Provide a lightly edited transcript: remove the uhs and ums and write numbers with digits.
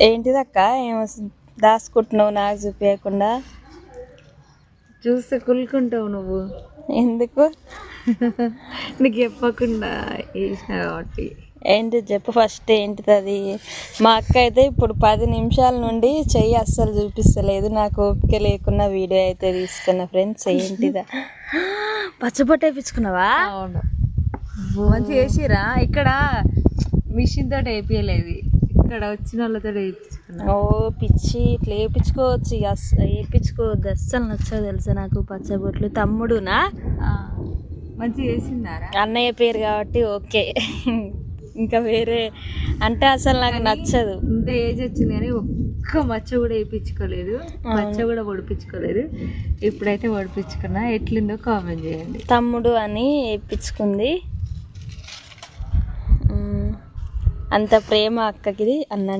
ఏంటిదక్క ఏమో దాచుకుంటున్నావు నాకు చూపించకుండా? చూస్తే కులుకుంటావు నువ్వు. ఎందుకు? నీకు చెప్పకుండా వేసిన కాబట్టి. ఏంటి చెప్పు ఫస్ట్, ఏంటిది అది? మా అక్క అయితే ఇప్పుడు 10 నిమిషాల నుండి చెయ్యి అస్సలు చూపిస్తలేదు. నాకు ఓపిక లేకున్నా వీడియో అయితే తీస్తున్నా ఫ్రెండ్స్. ఏంటిదా? పచ్చబొట్టు వేయించుకున్నావా? అవును, మంచిగా వేసిరా. ఇక్కడ మిషన్ తోటి వేయించలేదు, ఇక్కడ వచ్చిన వాళ్ళతో వేయించుకున్నా. ఓ పిచ్చి, ఇట్లా వేయించుకోవచ్చు. వేయించుకోవద్దు, అస్సలు నచ్చదు తెలుసా నాకు పచ్చబొట్లు. తమ్ముడునా? మంచిగా వేసిందారా? అన్నయ్య పేరు కాబట్టి ఓకే. ఇంకా వేరే అంటే అసలు నాకు నచ్చదు. ఇంత ఏజ్ వచ్చింది కానీ ఒక్క మచ్చ కూడా వేయించుకోలేదు, మచ్చ కూడా పొడిపించుకోలేదు. ఇప్పుడైతే పొడిపించుకున్నా. ఎట్లుందో కామెంట్ చేయండి. తమ్ముడు అని వేయించుకుంది. అంత ప్రేమ అక్కకి అన్న.